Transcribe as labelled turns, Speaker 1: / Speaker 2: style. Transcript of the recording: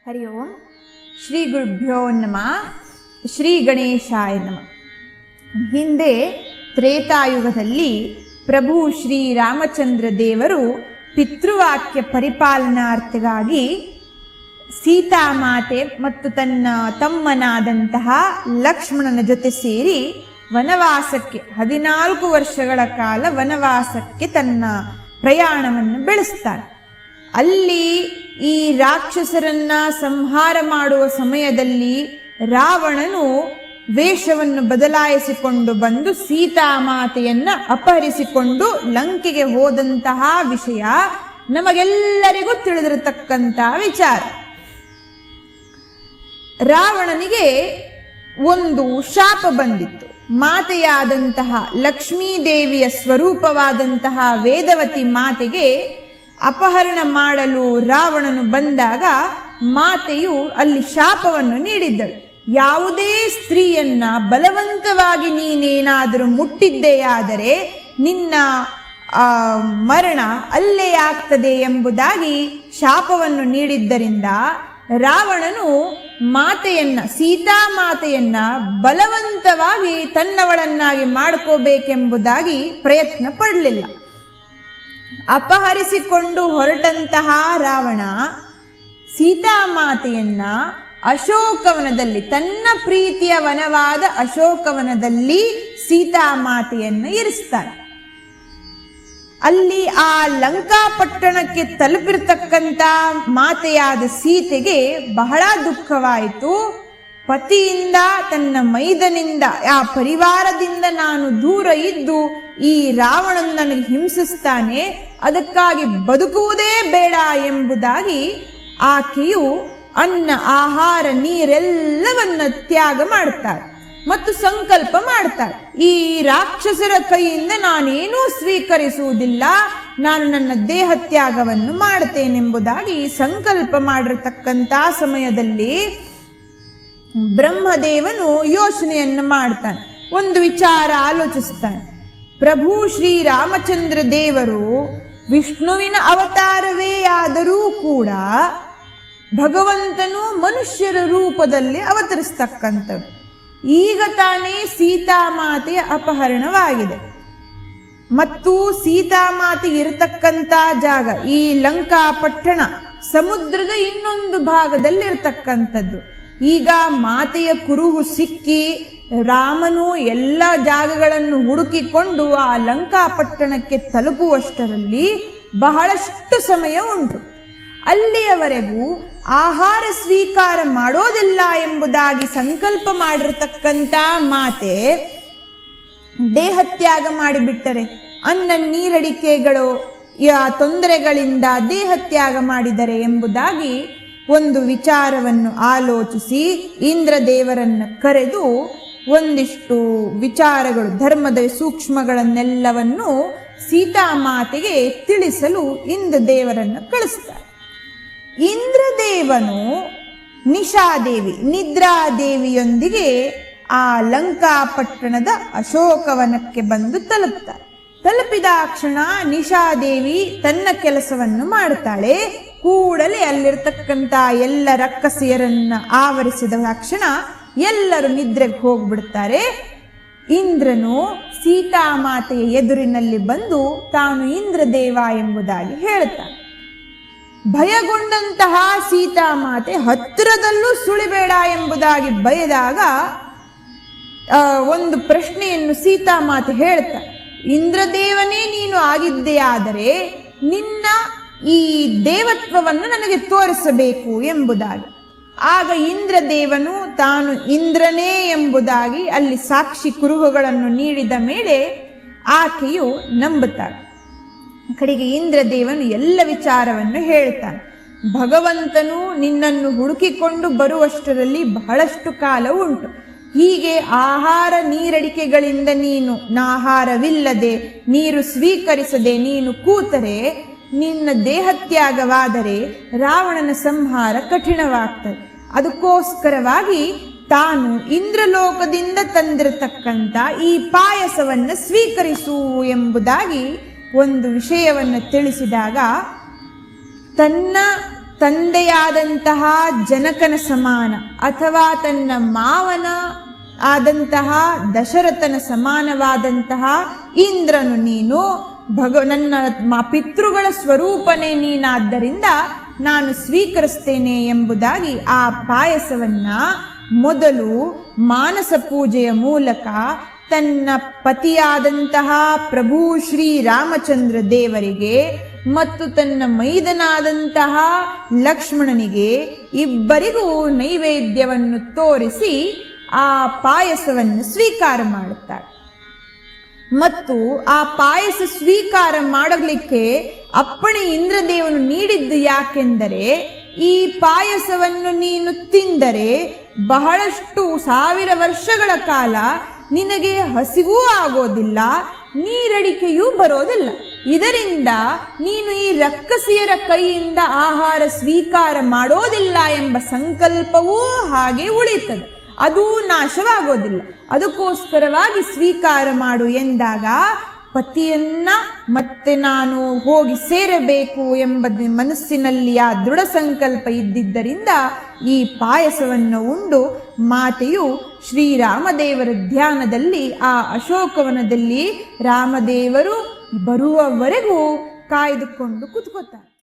Speaker 1: ಹರಿ ಓಂ. ಶ್ರೀ ಗುರುಭ್ಯೋ ನಮಃ. ಶ್ರೀ ಗಣೇಶಾಯ ನಮಃ. ಹಿಂದೆ ತ್ರೇತಾಯುಗದಲ್ಲಿ ಪ್ರಭು ಶ್ರೀರಾಮಚಂದ್ರ ದೇವರು ಪಿತೃವಾಕ್ಯ ಪರಿಪಾಲನಾರ್ಥವಾಗಿ ಸೀತಾಮಾತೆ ಮತ್ತು ತನ್ನ ತಮ್ಮನಾದಂತಹ ಲಕ್ಷ್ಮಣನ ಜೊತೆ ಸೇರಿ ವನವಾಸಕ್ಕೆ 14 ವರ್ಷಗಳ ಕಾಲ ವನವಾಸಕ್ಕೆ ತನ್ನ ಪ್ರಯಾಣವನ್ನು ಬೆಳೆಸ್ತಾನೆ. ಅಲ್ಲಿ ಈ ರಾಕ್ಷಸರನ್ನ ಸಂಹಾರ ಮಾಡುವ ಸಮಯದಲ್ಲಿ ರಾವಣನು ವೇಷವನ್ನು ಬದಲಾಯಿಸಿಕೊಂಡು ಬಂದು ಸೀತಾಮಾತೆಯನ್ನ ಅಪಹರಿಸಿಕೊಂಡು ಲಂಕೆಗೆ ಹೋದಂತಹ ವಿಷಯ ನಮಗೆಲ್ಲರಿಗೂ ತಿಳಿದಿರತಕ್ಕಂತಹ ವಿಚಾರ. ರಾವಣನಿಗೆ ಒಂದು ಶಾಪ ಬಂದಿತ್ತು. ಮಾತೆಯಾದಂತಹ ಲಕ್ಷ್ಮೀದೇವಿಯ ಸ್ವರೂಪವಾದಂತಹ ವೇದವತಿ ಮಾತೆಗೆ ಅಪಹರಣ ಮಾಡಲು ರಾವಣನು ಬಂದಾಗ ಮಾತೆಯು ಅಲ್ಲಿ ಶಾಪವನ್ನು ನೀಡಿದ್ದಳು. ಯಾವುದೇ ಸ್ತ್ರೀಯನ್ನ ಬಲವಂತವಾಗಿ ನೀನೇನಾದರೂ ಮುಟ್ಟಿದ್ದೆಯಾದರೆ ನಿನ್ನ ಮರಣ ಅಲ್ಲೇ ಆಗ್ತದೆ ಎಂಬುದಾಗಿ ಶಾಪವನ್ನು ನೀಡಿದ್ದರಿಂದ ರಾವಣನು ಮಾತೆಯನ್ನ ಸೀತಾಮಾತೆಯನ್ನ ಬಲವಂತವಾಗಿ ತನ್ನವಳನ್ನಾಗಿ ಮಾಡ್ಕೋಬೇಕೆಂಬುದಾಗಿ ಪ್ರಯತ್ನ ಪಡಲಿಲ್ಲ. ಅಪಹರಿಸಿಕೊಂಡು ಹೊರಟಂತಹ ರಾವಣ ಸೀತಾಮಾತೆಯನ್ನ ಅಶೋಕವನದಲ್ಲಿ, ತನ್ನ ಪ್ರೀತಿಯ ವನವಾದ ಅಶೋಕವನದಲ್ಲಿ ಸೀತಾಮಾತೆಯನ್ನು ಇರಿಸ್ತಾನೆ. ಅಲ್ಲಿ ಆ ಲಂಕಾಪಟ್ಟಣಕ್ಕೆ ತಲುಪಿರ್ತಕ್ಕಂಥ ಮಾತೆಯಾದ ಸೀತೆಗೆ ಬಹಳ ದುಃಖವಾಯಿತು. ಪತಿಯಿಂದ, ತನ್ನ ಮೈದನಿಂದ, ಆ ಪರಿವಾರದಿಂದ ನಾನು ದೂರ ಇದ್ದು ಈ ರಾವಣನ ನನಗೆ ಹಿಂಸಿಸ್ತಾನೆ, ಅದಕ್ಕಾಗಿ ಬದುಕುವುದೇ ಬೇಡ ಎಂಬುದಾಗಿ ಆಕೆಯು ಅನ್ನ, ಆಹಾರ, ನೀರೆಲ್ಲವನ್ನ ತ್ಯಾಗ ಮಾಡ್ತಾಳೆ ಮತ್ತು ಸಂಕಲ್ಪ ಮಾಡ್ತಾಳೆ. ಈ ರಾಕ್ಷಸರ ಕೈಯಿಂದ ನಾನೇನೂ ಸ್ವೀಕರಿಸುವುದಿಲ್ಲ, ನಾನು ನನ್ನ ದೇಹ ತ್ಯಾಗವನ್ನು ಮಾಡುತ್ತೇನೆಂಬುದಾಗಿ ಸಂಕಲ್ಪ ಮಾಡಿರತಕ್ಕಂಥ ಸಮಯದಲ್ಲಿ ಬ್ರಹ್ಮದೇವನು ಯೋಚನೆಯನ್ನು ಮಾಡ್ತಾನೆ. ಒಂದು ವಿಚಾರ ಆಲೋಚಿಸ್ತಾನೆ. ಪ್ರಭು ಶ್ರೀರಾಮಚಂದ್ರ ದೇವರು ವಿಷ್ಣುವಿನ ಅವತಾರವೇ ಆದರೂ ಕೂಡ ಭಗವಂತನು ಮನುಷ್ಯರ ರೂಪದಲ್ಲಿ ಅವತರಿಸ್ತಕ್ಕಂಥದ್ದು. ಈಗ ತಾನೇ ಸೀತಾಮಾತೆಯ ಅಪಹರಣವಾಗಿದೆ ಮತ್ತು ಸೀತಾಮಾತೆ ಇರತಕ್ಕಂಥ ಜಾಗ ಈ ಲಂಕಾಪಟ್ಟಣ ಸಮುದ್ರದ ಇನ್ನೊಂದು ಭಾಗದಲ್ಲಿರ್ತಕ್ಕಂಥದ್ದು. ಈಗ ಮಾತೆಯ ಕುರುಹು ಸಿಕ್ಕಿ ರಾಮನು ಎಲ್ಲ ಜಾಗಗಳನ್ನು ಹುಡುಕಿಕೊಂಡು ಆ ಲಂಕಾಪಟ್ಟಣಕ್ಕೆ ತಲುಪುವಷ್ಟರಲ್ಲಿ ಬಹಳಷ್ಟು ಸಮಯ ಉಂಟು. ಅಲ್ಲಿಯವರೆಗೂ ಆಹಾರ ಸ್ವೀಕಾರ ಮಾಡೋದಿಲ್ಲ ಎಂಬುದಾಗಿ ಸಂಕಲ್ಪ ಮಾಡಿರತಕ್ಕಂಥ ಮಾತೆ ದೇಹತ್ಯಾಗ ಮಾಡಿಬಿಟ್ಟರೆ ಅನ್ನ ನೀರಡಿಕೆಗಳು ತೊಂದರೆಗಳಿಂದ ದೇಹತ್ಯಾಗ ಮಾಡಿದರೆ ಎಂಬುದಾಗಿ ಒಂದು ವಿಚಾರವನ್ನು ಆಲೋಚಿಸಿ ಇಂದ್ರದೇವರನ್ನು ಕರೆದು ಒಂದಿಷ್ಟು ವಿಚಾರಗಳು, ಧರ್ಮದ ಸೂಕ್ಷ್ಮಗಳನ್ನೆಲ್ಲವನ್ನು ಸೀತಾಮಾತೆಗೆ ತಿಳಿಸಲು ಇಂದ್ರದೇವರನ್ನು ಕಳಿಸ್ತಾರೆ. ಇಂದ್ರದೇವನು ನಿಶಾದೇವಿ, ನಿದ್ರಾದೇವಿಯೊಂದಿಗೆ ಆ ಲಂಕಾಪಟ್ಟಣದ ಅಶೋಕವನಕ್ಕೆ ಬಂದು ತಲುಪ್ತಾರೆ. ತಲುಪಿದ ಕ್ಷಣ ನಿಶಾದೇವಿ ತನ್ನ ಕೆಲಸವನ್ನು ಮಾಡ್ತಾಳೆ. ಕೂಡಲೇ ಅಲ್ಲಿರ್ತಕ್ಕಂಥ ಎಲ್ಲ ರಕ್ಕಸಿಯರನ್ನ ಆವರಿಸಿದ ಕ್ಷಣ ಎಲ್ಲರೂ ನಿದ್ರೆಗೆ ಹೋಗ್ಬಿಡ್ತಾರೆ. ಇಂದ್ರನು ಸೀತಾಮಾತೆಯ ಎದುರಿನಲ್ಲಿ ಬಂದು ತಾನು ಇಂದ್ರದೇವ ಎಂಬುದಾಗಿ ಹೇಳುತ್ತಾನೆ. ಭಯಗೊಂಡಂತಹ ಸೀತಾಮಾತೆ ಹತ್ತಿರದಲ್ಲೂ ಸುಳಿಬೇಡ ಎಂಬುದಾಗಿ ಬಯದಾಗ ಒಂದು ಪ್ರಶ್ನೆಯನ್ನು ಸೀತಾಮಾತೆ ಹೇಳ್ತಾಳೆ. ಇಂದ್ರದೇವನೇ ನೀನು ಆಗಿದ್ದೆಯಾದರೆ ನಿನ್ನ ಈ ದೇವತ್ವವನ್ನು ನನಗೆ ತೋರಿಸಬೇಕು ಎಂಬುದಾಗಿ. ಆಗ ಇಂದ್ರದೇವನು ತಾನು ಇಂದ್ರನೇ ಎಂಬುದಾಗಿ ಅಲ್ಲಿ ಸಾಕ್ಷಿ ಕುರುಹುಗಳನ್ನು ನೀಡಿದ ಮೇಲೆ ಆಕೆಯು ನಂಬುತ್ತಾಳೆ. ಕಡೆಗೆ ಇಂದ್ರದೇವನು ಎಲ್ಲ ವಿಚಾರವನ್ನು ಹೇಳ್ತಾನೆ. ಭಗವಂತನು ನಿನ್ನನ್ನು ಹುಡುಕಿಕೊಂಡು ಬರುವಷ್ಟರಲ್ಲಿ ಬಹಳಷ್ಟು ಕಾಲ ಉಂಟು. ಹೀಗೆ ಆಹಾರ ನೀರಡಿಕೆಗಳಿಂದ ನೀನು ಆಹಾರವಿಲ್ಲದೆ ನೀರು ಸ್ವೀಕರಿಸದೆ ನೀನು ಕೂತರೆ ನಿನ್ನ ದೇಹತ್ಯಾಗವಾದರೆ ರಾವಣನ ಸಂಹಾರ ಕಠಿಣವಾಗ್ತದೆ. ಅದಕ್ಕೋಸ್ಕರವಾಗಿ ತಾನು ಇಂದ್ರಲೋಕದಿಂದ ತಂದಿರತಕ್ಕಂಥ ಈ ಪಾಯಸವನ್ನು ಸ್ವೀಕರಿಸು ಎಂಬುದಾಗಿ ಒಂದು ವಿಷಯವನ್ನು ತಿಳಿಸಿದಾಗ ತನ್ನ ತಂದೆಯಾದಂತಹ ಜನಕನ ಸಮಾನ ಅಥವಾ ತನ್ನ ಮಾವನ ಆದಂತಹ ದಶರಥನ ಸಮಾನವಾದಂತಹ ಇಂದ್ರನು ನೀನು, ನನ್ನ ಪಿತೃಗಳ ಸ್ವರೂಪನೇ ನೀನಾದ್ದರಿಂದ ನಾನು ಸ್ವೀಕರಿಸ್ತೇನೆ ಎಂಬುದಾಗಿ ಆ ಪಾಯಸವನ್ನ ಮೊದಲು ಮಾನಸ ಪೂಜೆಯ ಮೂಲಕ ತನ್ನ ಪತಿಯಾದಂತಹ ಪ್ರಭು ಶ್ರೀ ರಾಮಚಂದ್ರ ದೇವರಿಗೆ ಮತ್ತು ತನ್ನ ಮೈದನಾದಂತಹ ಲಕ್ಷ್ಮಣನಿಗೆ ಇಬ್ಬರಿಗೂ ನೈವೇದ್ಯವನ್ನು ತೋರಿಸಿ ಆ ಪಾಯಸವನ್ನು ಸ್ವೀಕಾರ ಮಾಡುತ್ತಾರೆ. ಮತ್ತು ಆ ಪಾಯಸ ಸ್ವೀಕಾರ ಮಾಡಲಿಕ್ಕೆ ಅಪ್ಪಣೆ ಇಂದ್ರದೇವನು ನೀಡಿದ್ದು ಯಾಕೆಂದರೆ, ಈ ಪಾಯಸವನ್ನು ನೀನು ತಿಂದರೆ ಬಹಳಷ್ಟು 1000 ವರ್ಷಗಳ ಕಾಲ ನಿನಗೆ ಹಸಿವೂ ಆಗೋದಿಲ್ಲ, ನೀರಡಿಕೆಯೂ ಬರೋದಿಲ್ಲ. ಇದರಿಂದ ನೀನು ಈ ರಕ್ಕಸಿಯರ ಕೈಯಿಂದ ಆಹಾರ ಸ್ವೀಕಾರ ಮಾಡೋದಿಲ್ಲ ಎಂಬ ಸಂಕಲ್ಪವೂ ಹಾಗೆ ಉಳಿತದೆ, ಅದು ನಾಶವಾಗೋದಿಲ್ಲ. ಅದಕ್ಕೋಸ್ಕರವಾಗಿ ಸ್ವೀಕಾರ ಮಾಡು ಎಂದಾಗ ಪತಿಯನ್ನ ಮತ್ತೆ ನಾನು ಹೋಗಿ ಸೇರಬೇಕು ಎಂಬ ಮನಸ್ಸಿನಲ್ಲಿ ಆ ದೃಢ ಸಂಕಲ್ಪ ಇದ್ದಿದ್ದರಿಂದ ಈ ಪಾಯಸವನ್ನು ಉಂಡು ಮಾತೆಯು ಶ್ರೀರಾಮದೇವರ ಧ್ಯಾನದಲ್ಲಿ ಆ ಅಶೋಕವನದಲ್ಲಿ ರಾಮದೇವರು ಬರುವವರೆಗೂ ಕಾಯ್ದುಕೊಂಡು ಕೂತ್ಕೋತಾರೆ.